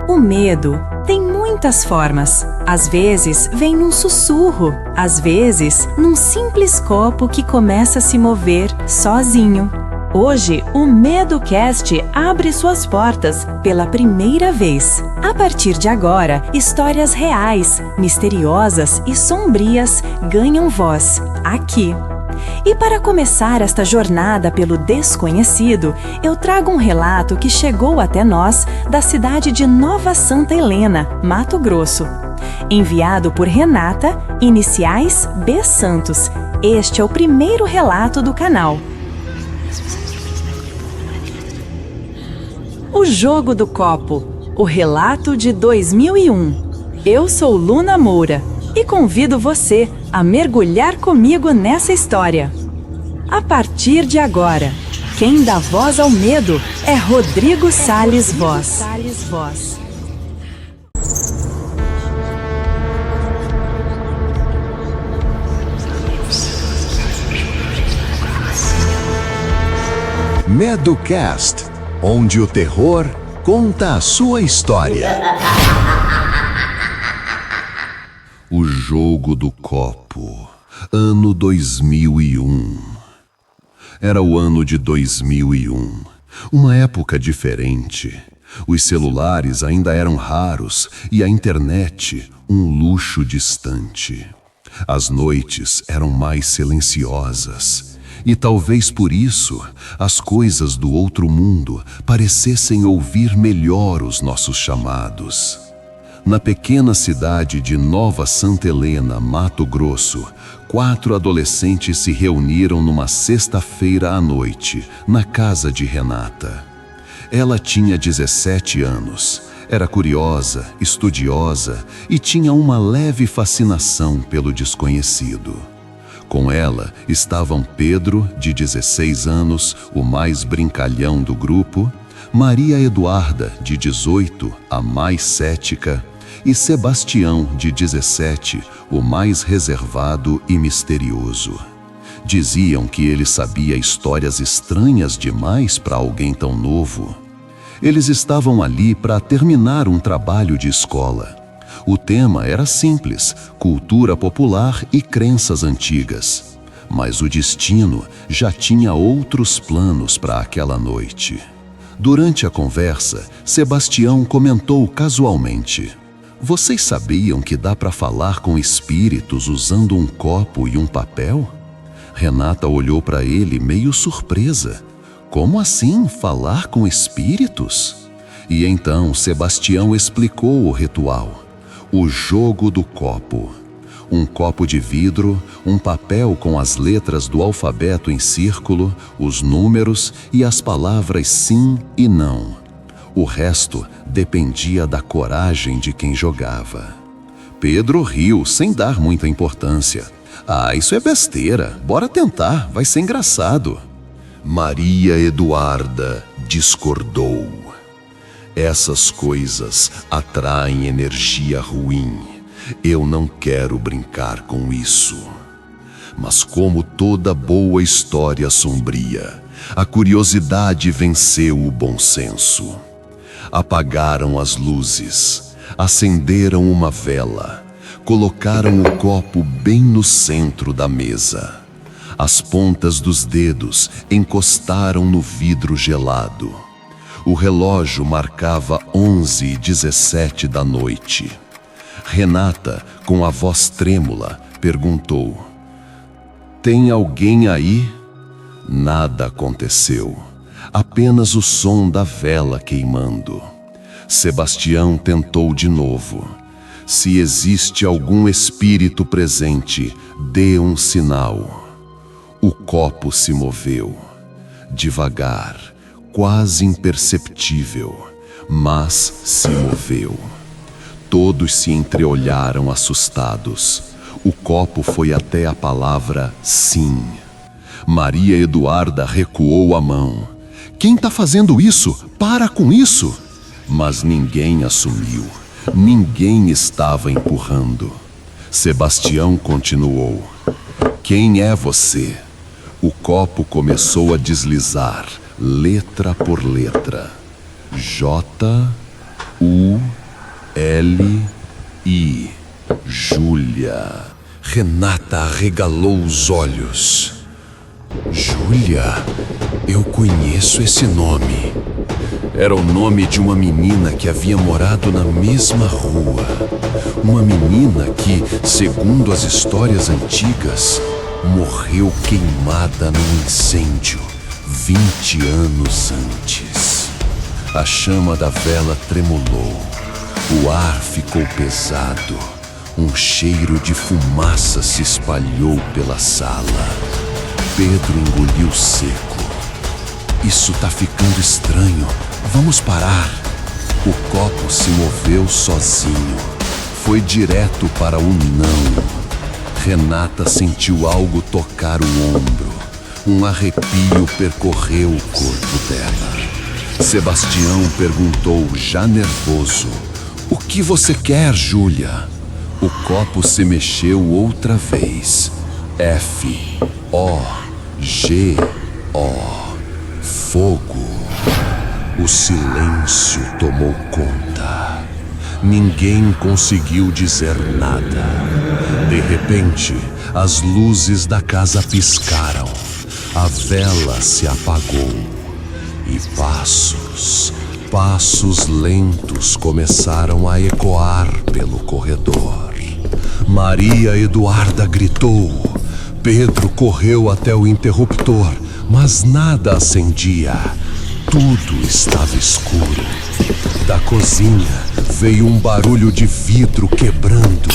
O medo tem muitas formas. Às vezes vem num sussurro, às vezes num simples copo que começa a se mover sozinho. Hoje, o MedoCast abre suas portas pela primeira vez. A partir de agora, histórias reais, misteriosas e sombrias ganham voz aqui. E para começar esta jornada pelo desconhecido, eu trago um relato que chegou até nós da cidade de Nova Santa Helena, Mato Grosso. Enviado por Renata, iniciais B. Santos. Este é o primeiro relato do canal. O Jogo do Copo, o relato de 2001. Eu sou Luna Moura e convido você a mergulhar comigo nessa história. A partir de agora, quem dá voz ao medo é Rodrigo Salles Voz. MedoCast, onde o terror conta a sua história. O Jogo do Copo, ano 2001. Era o ano de 2001, uma época diferente. Os celulares ainda eram raros e a internet um luxo distante. As noites eram mais silenciosas. E talvez por isso, as coisas do outro mundo parecessem ouvir melhor os nossos chamados. Na pequena cidade de Nova Santa Helena, Mato Grosso, 4 adolescentes se reuniram numa sexta-feira à noite, na casa de Renata. Ela tinha 17 anos, era curiosa, estudiosa e tinha uma leve fascinação pelo desconhecido. Com ela estavam Pedro, de 16 anos, o mais brincalhão do grupo, Maria Eduarda, de 18, a mais cética, e Sebastião, de 17, o mais reservado e misterioso. Diziam que ele sabia histórias estranhas demais para alguém tão novo. Eles estavam ali para terminar um trabalho de escola. O tema era simples, cultura popular e crenças antigas. Mas o destino já tinha outros planos para aquela noite. Durante a conversa, Sebastião comentou casualmente: "Vocês sabiam que dá para falar com espíritos usando um copo e um papel?" Renata olhou para ele meio surpresa. "Como assim, falar com espíritos?" E então Sebastião explicou o ritual. O Jogo do Copo. Um copo de vidro, um papel com as letras do alfabeto em círculo, os números e as palavras sim e não. O resto dependia da coragem de quem jogava. Pedro riu, sem dar muita importância. "Ah, isso é besteira. Bora tentar, vai ser engraçado." Maria Eduarda discordou. "Essas coisas atraem energia ruim. Eu não quero brincar com isso." Mas como toda boa história sombria, a curiosidade venceu o bom senso. Apagaram as luzes, acenderam uma vela, colocaram o copo bem no centro da mesa. As pontas dos dedos encostaram no vidro gelado. O relógio marcava 11h17 da noite. Renata, com a voz trêmula, perguntou: "Tem alguém aí?" Nada aconteceu. Apenas o som da vela queimando. Sebastião tentou de novo. "Se existe algum espírito presente, dê um sinal." O copo se moveu. Devagar, quase imperceptível, mas se moveu. Todos se entreolharam assustados. O copo foi até a palavra sim. Maria Eduarda recuou a mão. "Quem está fazendo isso? Para com isso!" Mas ninguém assumiu. Ninguém estava empurrando. Sebastião continuou: "Quem é você?" O copo começou a deslizar, letra por letra. J, U-L-I. Júlia. Renata arregalou os olhos. Júlia, eu conheço esse nome. Era o nome de uma menina que havia morado na mesma rua. Uma menina que, segundo as histórias antigas, morreu queimada num incêndio 20 anos antes. A chama da vela tremulou. O ar ficou pesado. Um cheiro de fumaça se espalhou pela sala. Pedro engoliu seco. Isso tá ficando estranho. Vamos parar. O copo se moveu sozinho. Foi direto para o não. Renata sentiu algo tocar o ombro. Um arrepio percorreu o corpo dela. Sebastião perguntou, já nervoso: "O que você quer, Júlia?" O copo se mexeu outra vez. F-O-G-O. Fogo. O silêncio tomou conta. Ninguém conseguiu dizer nada. De repente, as luzes da casa piscaram. A vela se apagou. E passos lentos começaram a ecoar pelo corredor. Maria Eduarda gritou. Pedro correu até o interruptor, mas nada acendia. Tudo estava escuro. Da cozinha veio um barulho de vidro quebrando.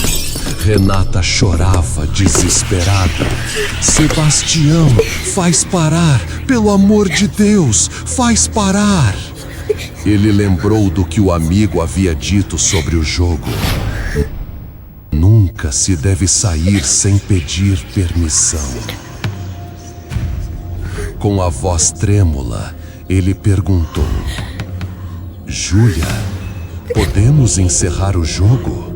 Renata chorava desesperada. "Sebastião, faz parar! Pelo amor de Deus, faz parar!" Ele lembrou do que o amigo havia dito sobre o jogo. Nunca se deve sair sem pedir permissão. Com a voz trêmula, ele perguntou: "Júlia, podemos encerrar o jogo?"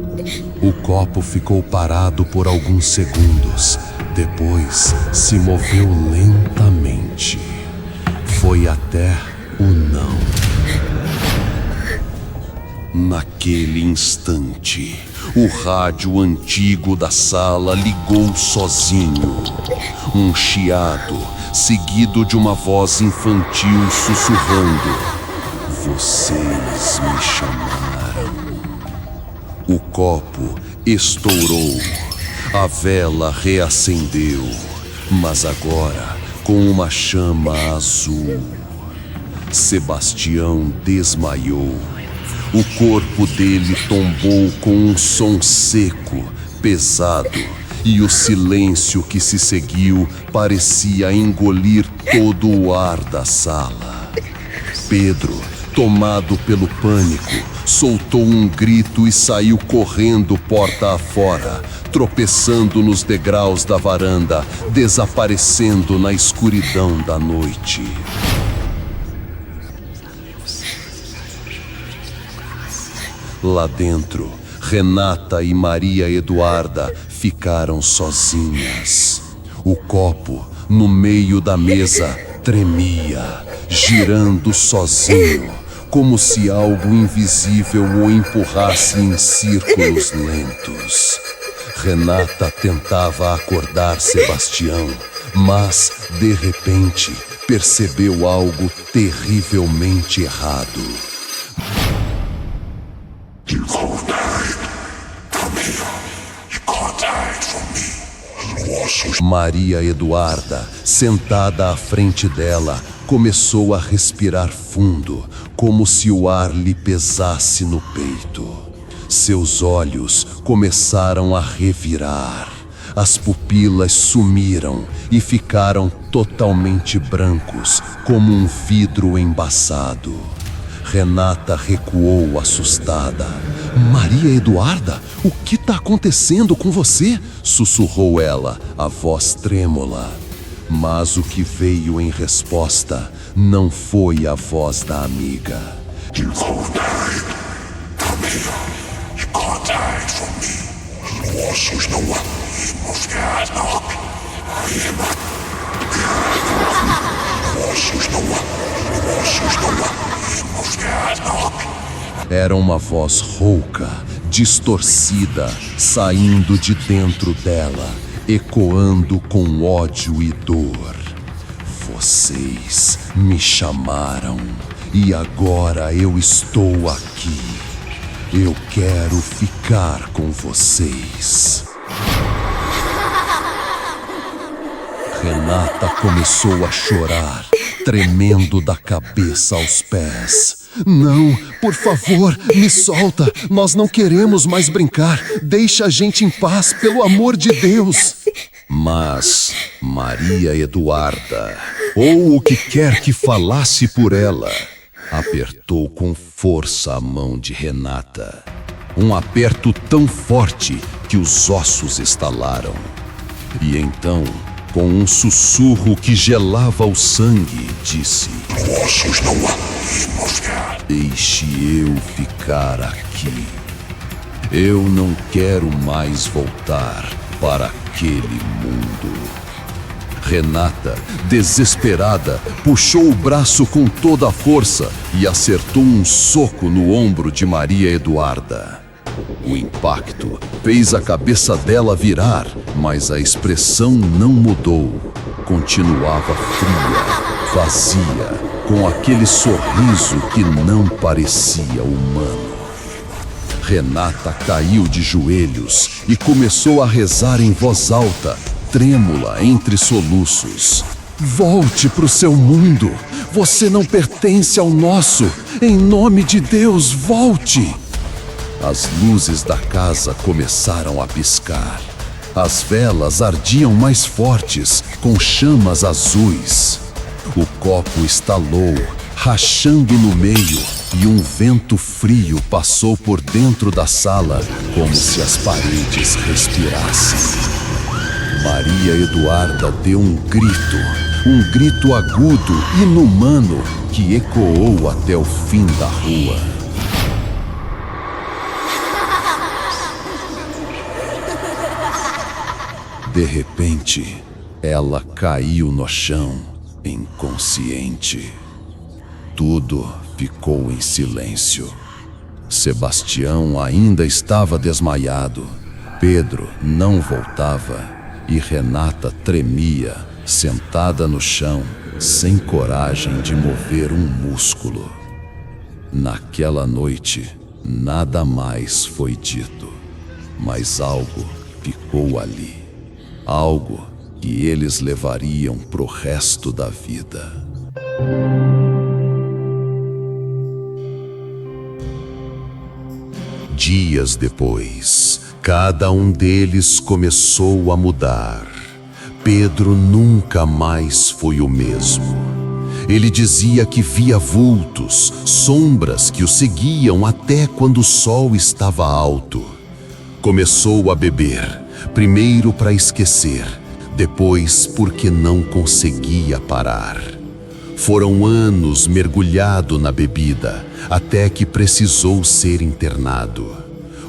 O copo ficou parado por alguns segundos. Depois se moveu lentamente. Foi até o não. Naquele instante, o rádio antigo da sala ligou sozinho. Um chiado, seguido de uma voz infantil sussurrando: "Vocês me chamaram." O copo estourou. A vela reacendeu, mas agora com uma chama azul. Sebastião desmaiou. O corpo dele tombou com um som seco, pesado, e o silêncio que se seguiu parecia engolir todo o ar da sala. Pedro, tomado pelo pânico, soltou um grito e saiu correndo porta afora, tropeçando nos degraus da varanda, desaparecendo na escuridão da noite. Lá dentro, Renata e Maria Eduarda ficaram sozinhas. O copo, no meio da mesa, tremia, girando sozinho, como se algo invisível o empurrasse em círculos lentos. Renata tentava acordar Sebastião, mas, de repente, percebeu algo terrivelmente errado. Maria Eduarda, sentada à frente dela, começou a respirar fundo, como se o ar lhe pesasse no peito. Seus olhos começaram a revirar. As pupilas sumiram e ficaram totalmente brancos, como um vidro embaçado. Renata recuou assustada. "Maria Eduarda, o que está acontecendo com você?" sussurrou ela, a voz trêmula. Mas o que veio em resposta não foi a voz da amiga. Era uma voz rouca, distorcida, saindo de dentro dela, ecoando com ódio e dor. Vocês me chamaram e agora eu estou aqui. Eu quero ficar com vocês. Renata começou a chorar, tremendo da cabeça aos pés. Não, por favor, me solta. Nós não queremos mais brincar. Deixa a gente em paz, pelo amor de Deus. Mas Maria Eduarda, ou o que quer que falasse por ela, apertou com força a mão de Renata. Um aperto tão forte que os ossos estalaram. E então, com um sussurro que gelava o sangue, disse: "Ossos não há. Deixe eu ficar aqui. Eu não quero mais voltar para aquele mundo." Renata, desesperada, puxou o braço com toda a força e acertou um soco no ombro de Maria Eduarda. O impacto fez a cabeça dela virar, mas a expressão não mudou. Continuava fria, vazia, com aquele sorriso que não parecia humano. Renata caiu de joelhos e começou a rezar em voz alta, trêmula entre soluços. "Volte para o seu mundo! Você não pertence ao nosso! Em nome de Deus, volte!" As luzes da casa começaram a piscar. As velas ardiam mais fortes, com chamas azuis. O copo estalou, rachando no meio, e um vento frio passou por dentro da sala, como se as paredes respirassem. Maria Eduarda deu um grito agudo, inumano, que ecoou até o fim da rua. De repente, ela caiu no chão, inconsciente. Tudo ficou em silêncio. Sebastião ainda estava desmaiado. Pedro não voltava e Renata tremia, sentada no chão, sem coragem de mover um músculo. Naquela noite, nada mais foi dito, mas algo ficou ali. Algo que eles levariam pro resto da vida. Dias depois, cada um deles começou a mudar. Pedro nunca mais foi o mesmo. Ele dizia que via vultos, sombras que o seguiam até quando o sol estava alto. Começou a beber, primeiro para esquecer, depois porque não conseguia parar. Foram anos mergulhado na bebida, até que precisou ser internado.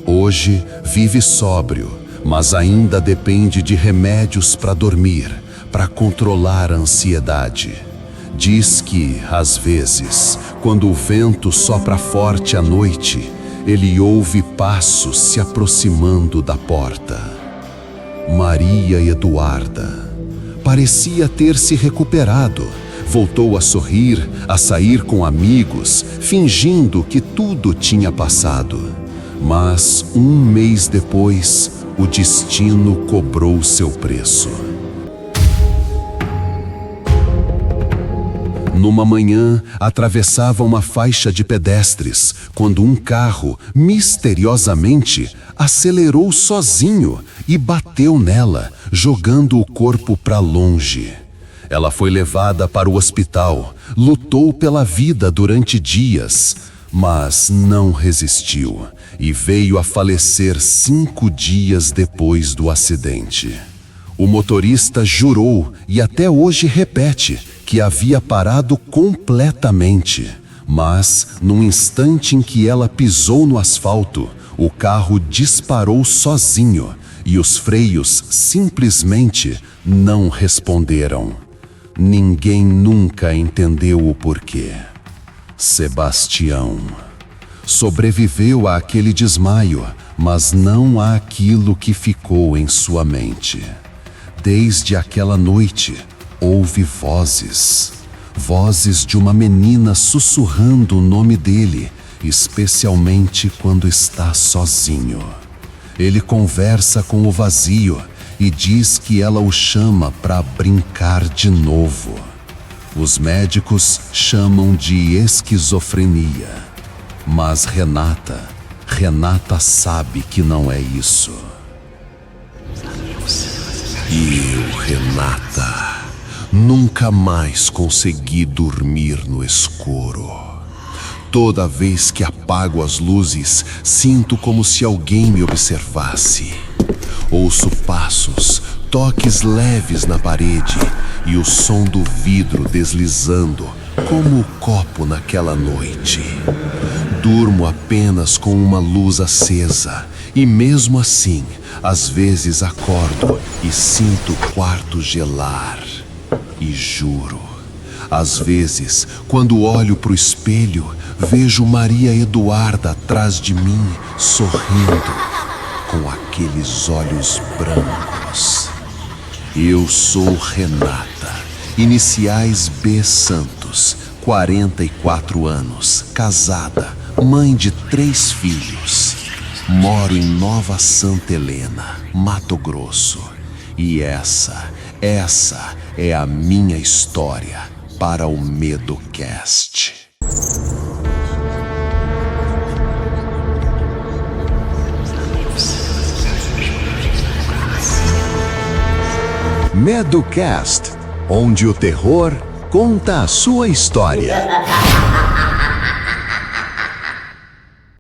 Hoje vive sóbrio, mas ainda depende de remédios para dormir, para controlar a ansiedade. Diz que, às vezes, quando o vento sopra forte à noite, ele ouve passos se aproximando da porta. Maria Eduarda parecia ter se recuperado. Voltou a sorrir, a sair com amigos, fingindo que tudo tinha passado. Mas, um mês depois, o destino cobrou seu preço. Numa manhã, atravessava uma faixa de pedestres, quando um carro, misteriosamente, acelerou sozinho e bateu nela, jogando o corpo para longe. Ela foi levada para o hospital, lutou pela vida durante dias, mas não resistiu e veio a falecer 5 dias depois do acidente. O motorista jurou e até hoje repete que havia parado completamente, mas, num instante em que ela pisou no asfalto, o carro disparou sozinho e os freios simplesmente não responderam. Ninguém nunca entendeu o porquê. Sebastião, Sobreviveu àquele desmaio, mas não àquilo que ficou em sua mente. Desde aquela noite, ouve vozes. Vozes de uma menina sussurrando o nome dele, especialmente quando está sozinho. Ele conversa com o vazio e diz que ela o chama para brincar de novo. Os médicos chamam de esquizofrenia. Mas Renata sabe que não é isso. Renata, nunca mais consegui dormir no escuro. Toda vez que apago as luzes, sinto como se alguém me observasse. Ouço passos, toques leves na parede e o som do vidro deslizando, como o copo naquela noite. Durmo apenas com uma luz acesa e mesmo assim, às vezes acordo e sinto o quarto gelar. E juro, às vezes, quando olho pro espelho, vejo Maria Eduarda atrás de mim, sorrindo, com aqueles olhos brancos. Eu sou Renata, iniciais B. Santos, 44 anos, casada, mãe de 3 filhos. Moro em Nova Santa Helena, Mato Grosso. E essa é a minha história para o MedoCast. MedoCast, onde o terror conta a sua história.